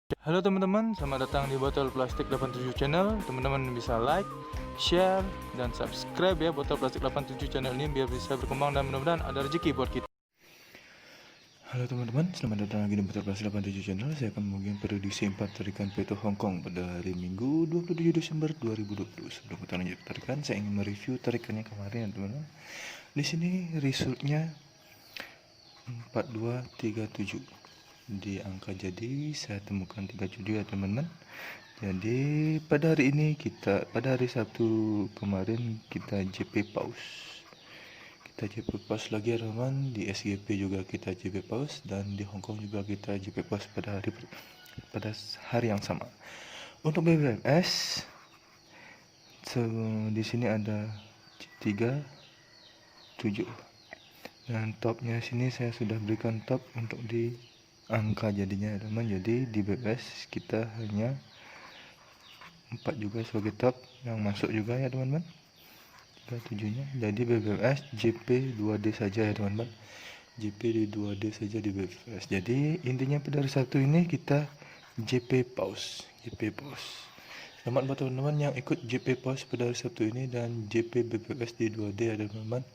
Halo teman-teman, selamat datang di Botol Plastik 87 Channel. Teman-teman bisa like, share, dan subscribe ya Botol Plastik 87 Channel ini biar bisa berkembang dan mudah-mudahan ada rezeki buat kita. Halo teman-teman, selamat datang lagi di Botol Plastik 87 Channel. Saya akan membagikan prediksi 4 tarikan peto Hong Kong pada hari Minggu 27 Desember 2020. Sebelum kita lanjut tarikan, saya ingin mereview tarikannya kemarin ya teman-teman. Di sini resultnya 4237. Di angka jadi saya temukan 3 judi ya teman-teman. Jadi pada hari ini pada hari Sabtu kemarin kita JP pause. Kita JP pause lagi ya teman-teman. Di SGP juga kita JP pause dan di Hong Kong juga kita JP pause pada hari yang sama. Untuk BBMS di sini ada 37. Dan topnya sini saya sudah berikan top untuk di angka jadinya ya teman. Jadi di BBS kita hanya 4 juga sebagai top yang masuk juga ya teman-teman. 37 nya. Jadi BBS JP 2D saja ya teman-teman. JP di 2D saja di BBS. Jadi intinya pada hari Sabtu ini kita JP pause. JP pause. Selamat buat teman-teman yang ikut JP pause pada hari Sabtu ini dan JP BBS di 2D ya teman-teman.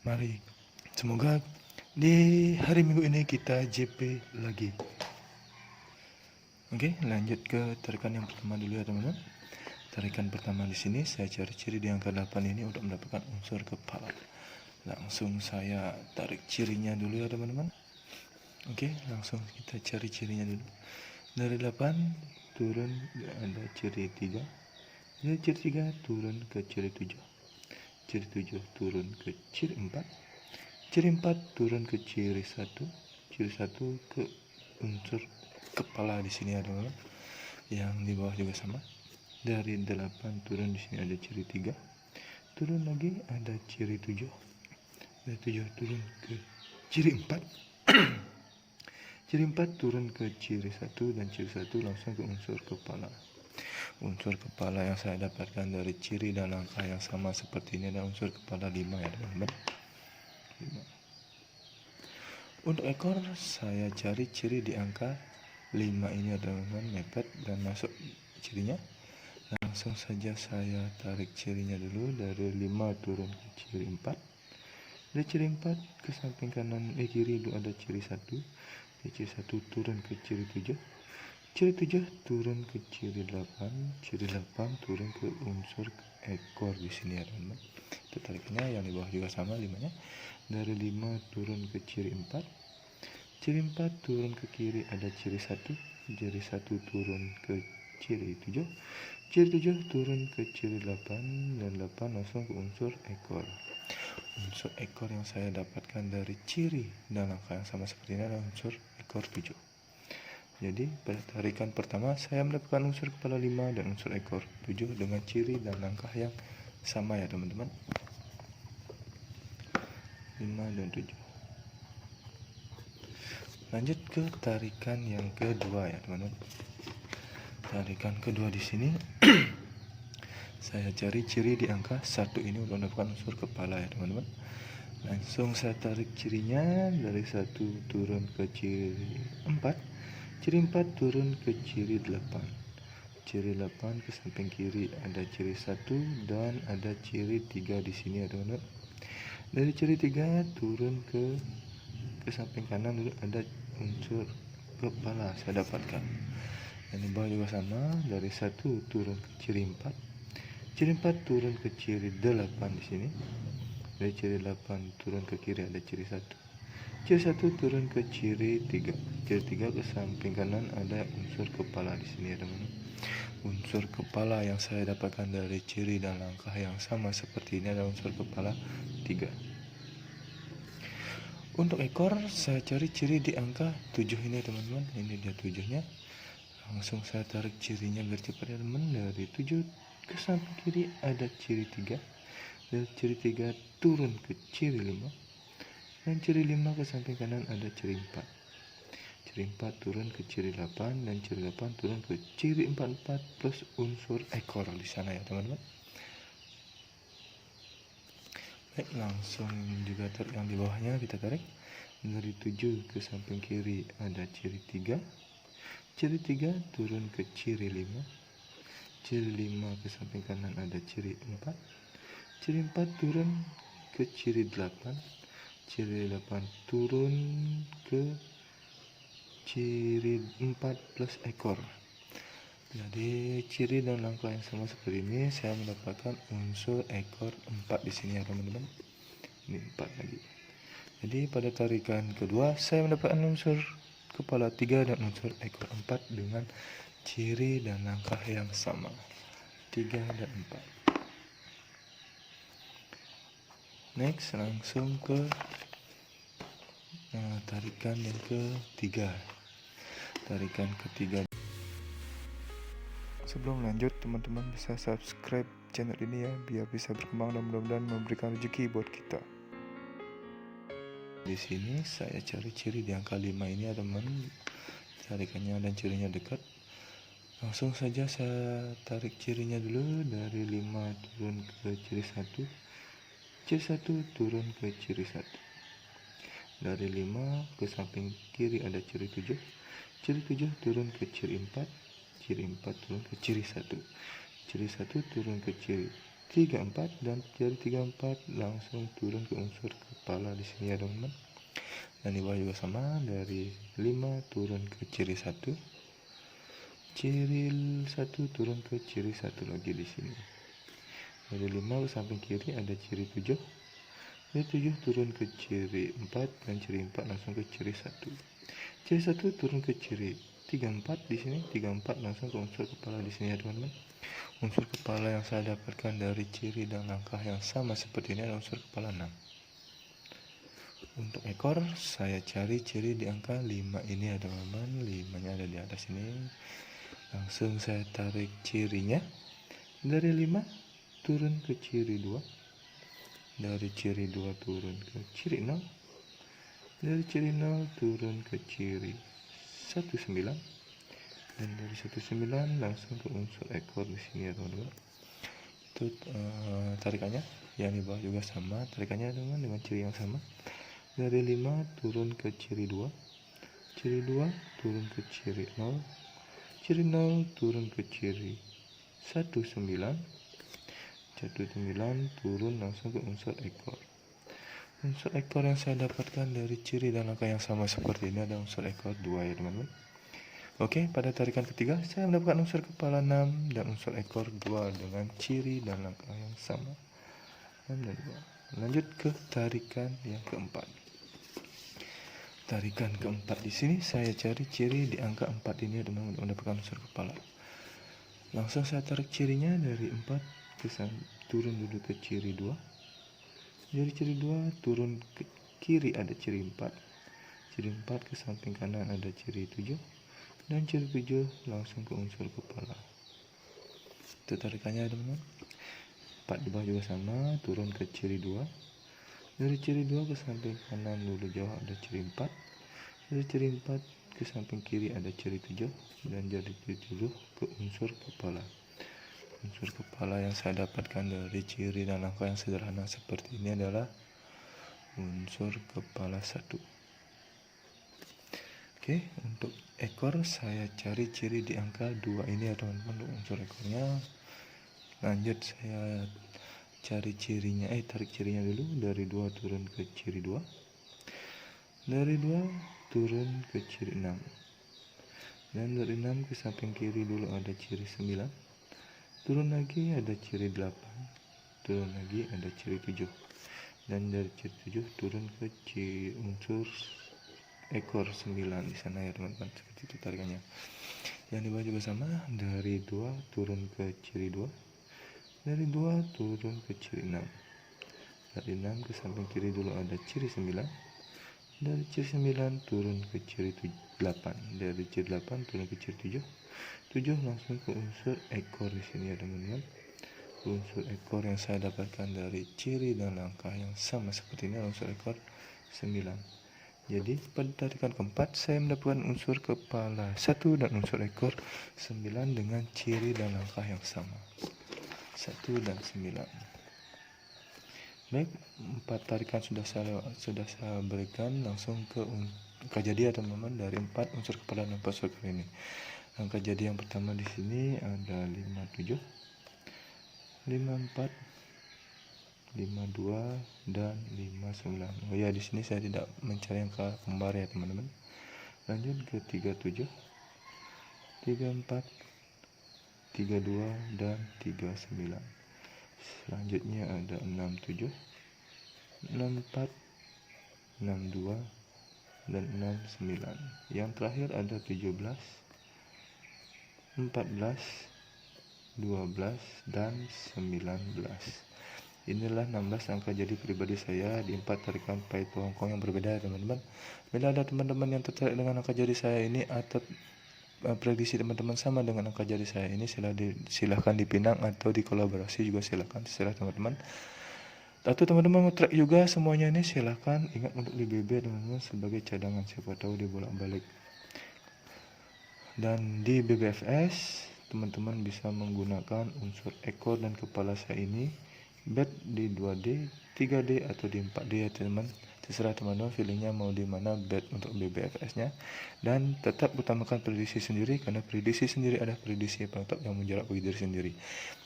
Mari semoga di hari Minggu ini kita JP lagi. Oke, lanjut ke tarikan yang pertama dulu ya teman-teman. Tarikan pertama di sini saya cari ciri di angka 8 ini untuk mendapatkan unsur kepala. Langsung saya tarik cirinya dulu ya teman-teman. Oke, langsung kita cari cirinya dulu. Dari 8 turun ada ciri 3. Dari ciri 3 turun ke ciri 7. Ciri 7 turun ke ciri 4. Ciri 4 turun ke ciri 1. Ciri 1 ke unsur kepala di sini ya teman-teman. Yang di bawah juga sama. Dari 8 turun di sini ada ciri 3. Turun lagi ada ciri 7. Dari 7 turun ke ciri 4. Ciri 4 turun ke ciri 1 dan ciri 1 langsung ke unsur kepala. Unsur kepala yang saya dapatkan dari ciri dan angka yang sama seperti ini adalah unsur kepala 5 ya teman-teman. 5. Untuk ekor saya cari ciri di angka 5 ini ya teman-teman, mepet dan masuk cirinya. Langsung saja saya tarik cirinya dulu. Dari 5 turun ke ciri 4. Dari ciri 4 ke samping kanan kiri itu ada ciri 1. Dari ciri 1 turun ke ciri 7. Ciri 7 turun ke ciri 8. Ciri 8 turun ke unsur ekor di sini ya teman-teman. Itu tariknya yang di bawah juga sama 5-nya. Dari 5 turun ke ciri 4. Ciri 4 turun ke kiri ada ciri 1. Ciri 1 turun ke ciri 7. Ciri 7 turun ke ciri 8 dan 8 langsung ke unsur ekor. Unsur ekor yang saya dapatkan dari ciri dan angka yang sama seperti ini adalah unsur ekor 7. Jadi pada tarikan pertama saya mendapatkan unsur kepala 5 dan unsur ekor 7 dengan ciri dan angka yang sama ya teman-teman. 5 dan 7. Lanjut ke tarikan yang kedua ya teman-teman. Tarikan kedua di sini saya cari ciri di angka 1 ini untuk mendapatkan unsur kepala ya teman-teman. Langsung saya tarik cirinya. Dari 1 turun ke ciri 4. Ciri 4 turun ke ciri 8. Ciri 8 ke samping kiri ada ciri 1 dan ada ciri 3 di sini ya teman-teman. Dari ciri 3 turun ke samping kanan dulu ada unsur kepala saya dapatkan. Dan di bawah juga sama. Dari 1 turun ke ciri 4. Ciri 4 turun ke ciri 8 di sini. Dari ciri 8 turun ke kiri ada ciri 1. Ciri 1 turun ke ciri 3. Ciri 3 ke samping kanan ada unsur kepala di sini ya teman-teman. Unsur kepala yang saya dapatkan dari ciri dan langkah yang sama seperti ini adalah unsur kepala 3. Untuk ekor saya cari ciri di angka 7 ini teman-teman. Ini dia 7-nya. Langsung saya tarik cirinya biar cepat ya teman. Dari 7 ke samping kiri ada ciri 3. Dari ciri 3 turun ke ciri 5. Dan ciri 5 ke samping kanan ada ciri 4. Ciri 4 turun ke ciri 8 dan ciri 8 turun ke ciri 44 plus unsur ekor di sana ya teman-teman. Baik, langsung juga tarik yang di bawahnya kita tarik. Dari 7 ke samping kiri ada ciri 3. Ciri 3 turun ke ciri 5. Ciri 5 ke samping kanan ada ciri 4. Ciri 4 turun ke ciri 8. Ciri 8 turun ke ciri 4 plus ekor. Jadi ciri dan langkah yang sama seperti ini, saya mendapatkan unsur ekor 4 di sini ya teman-teman. Ini 4 lagi. Jadi pada tarikan kedua saya mendapatkan unsur kepala 3 dan unsur ekor 4 dengan ciri dan langkah yang sama, 3 dan 4. Next, langsung ke tarikan yang ketiga. Tarikan ketiga. Sebelum lanjut, teman-teman bisa subscribe channel ini ya, biar bisa berkembang dan mudah-mudahan memberikan rezeki buat kita. Di sini saya cari ciri di angka 5 ini ya teman. Tarikannya dan cirinya dekat. Langsung saja saya tarik cirinya dulu. Dari 5 turun ke ciri 1. Ciri 1 turun ke ciri 1. Dari 5 ke samping kiri ada ciri 7. Ciri 7 turun ke ciri 4. Ciri 4 turun ke ciri 1. Ciri 1 turun ke ciri 3, 4, dan ciri 3, 4 langsung turun ke unsur kepala di sini ya teman-teman. Dan di bawah juga sama, dari 5 turun ke ciri 1. Ciri 1 turun ke ciri 1 lagi di sini. Dari 5 ke samping kiri ada ciri 7. Ciri 7 turun ke ciri 4 dan ciri 4 langsung ke ciri 1. Ciri 1 turun ke ciri 3, 4 di sini, 3, 4 langsung ke unsur kepala di sini ya teman-teman. Unsur kepala yang saya dapatkan dari ciri dan langkah yang sama seperti ini adalah unsur kepala 6. Untuk ekor saya cari ciri di angka 5 ini ya teman-teman. 5-nya ada di atas ini. Langsung saya tarik cirinya. Dari 5 turun ke ciri 2. Dari ciri 2 turun ke ciri 0. Dari ciri 0 turun ke ciri 19. Dan dari 19 langsung ke unsur ekor di sini ya teman-teman. Itu tarikannya. Yang di bawah juga sama tarikannya teman-teman, dengan ciri yang sama. Dari 5 turun ke ciri 2. Ciri 2 turun ke ciri 0. Ciri 0 turun ke ciri 19. 19 turun langsung ke unsur ekor. Unsur ekor yang saya dapatkan dari ciri dan langkah yang sama seperti ini ada unsur ekor 2 ya teman-teman. Oke, pada tarikan ketiga saya mendapatkan unsur kepala 6 dan unsur ekor 2 dengan ciri dan langkah yang sama. Lanjut ke tarikan yang keempat. Tarikan keempat di sini saya cari ciri di angka 4 ini teman-teman untuk mendapatkan unsur kepala. Langsung saya tarik cirinya dari 4 ke turun dulu ke ciri 2. Dari ciri 2 turun ke kiri ada ciri 4. Ciri 4 ke samping kanan ada ciri 7. Dan ciri 7 langsung ke unsur kepala. Itu tarikannya teman-teman. 4 di bawah juga sama, turun ke ciri 2. Dari ciri 2 ke samping kanan dulu jauh ada ciri 4. Dari ciri 4 ke samping kiri ada ciri 7. Dan dari ciri 7 ke unsur kepala. Unsur kepala yang saya dapatkan dari ciri dan langkah yang sederhana seperti ini adalah unsur kepala 1. Oke, untuk ekor saya cari ciri di angka 2 ini ya teman-teman untuk unsur ekornya. Lanjut saya cari cirinya, tarik cirinya dulu. Dari 2 turun ke ciri 2. Dari 2 turun ke ciri 6. Dan dari 6 ke samping kiri dulu ada ciri 9. Turun lagi ada ciri 8. Turun lagi ada ciri 7. Dan dari ciri 7 turun ke unsur ekor 9 di sana ya teman-teman. Seperti itu tarikannya. Yang di bawah juga sama, dari 2 turun ke ciri 2. Dari 2 turun ke ciri 6. Dari 6 ke samping kiri dulu ada ciri 9. Dari ciri 9 turun ke ciri 8. Dari ciri 8 turun ke ciri 7. 7 langsung ke unsur ekor di sini ya teman-teman. Unsur ekor yang saya dapatkan dari ciri dan langkah yang sama seperti ini unsur ekor 9. Jadi pada tarikan keempat saya mendapatkan unsur kepala 1 dan unsur ekor 9 dengan ciri dan langkah yang sama, 1 dan 9. Baik, 4 tarikan sudah saya berikan. Langsung ke angka jadi ya teman-teman dari 4 unsur kepala dan unsur kali ini. Angka jadi yang pertama di sini ada 57, 54, 52 dan 59. Oh ya, di sini saya tidak mencari angka kembar ya teman-teman. Lanjut ke 37, 34, 32 dan 39. Selanjutnya ada 67, 64, 62 dan 69. Yang terakhir ada 17, 14, 12 dan 19. Inilah 16 angka jadi pribadi saya di 4 tarikan Paito Hongkong yang berbeda ya teman-teman. Bila ada teman-teman yang tertarik dengan angka jadi saya ini atau prediksi teman-teman sama dengan angka jadi saya ini, silahkan dipinang atau dikolaborasi juga silahkan, terserah teman-teman. Atau teman-teman mau track juga semuanya ini silahkan, ingat untuk di BB teman-teman sebagai cadangan, siapa tahu dia bolak-balik. Dan di BBFS teman-teman bisa menggunakan unsur ekor dan kepala saya ini bet di 2D, 3D atau di 4D ya teman. Terserah teman-teman feelingnya mau di mana bet untuk BBFS nya. Dan tetap utamakan prediksi sendiri, karena prediksi sendiri adalah prediksi penutup yang menjarak bagi diri sendiri.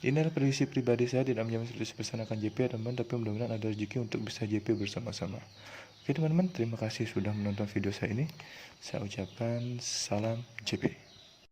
Ini adalah prediksi pribadi saya, tidak menjamin 100% akan JP ya teman, tapi mudah-mudahan ada rezeki untuk bisa JP bersama-sama. Oke teman-teman, terima kasih sudah menonton video saya ini. Saya ucapkan salam JP.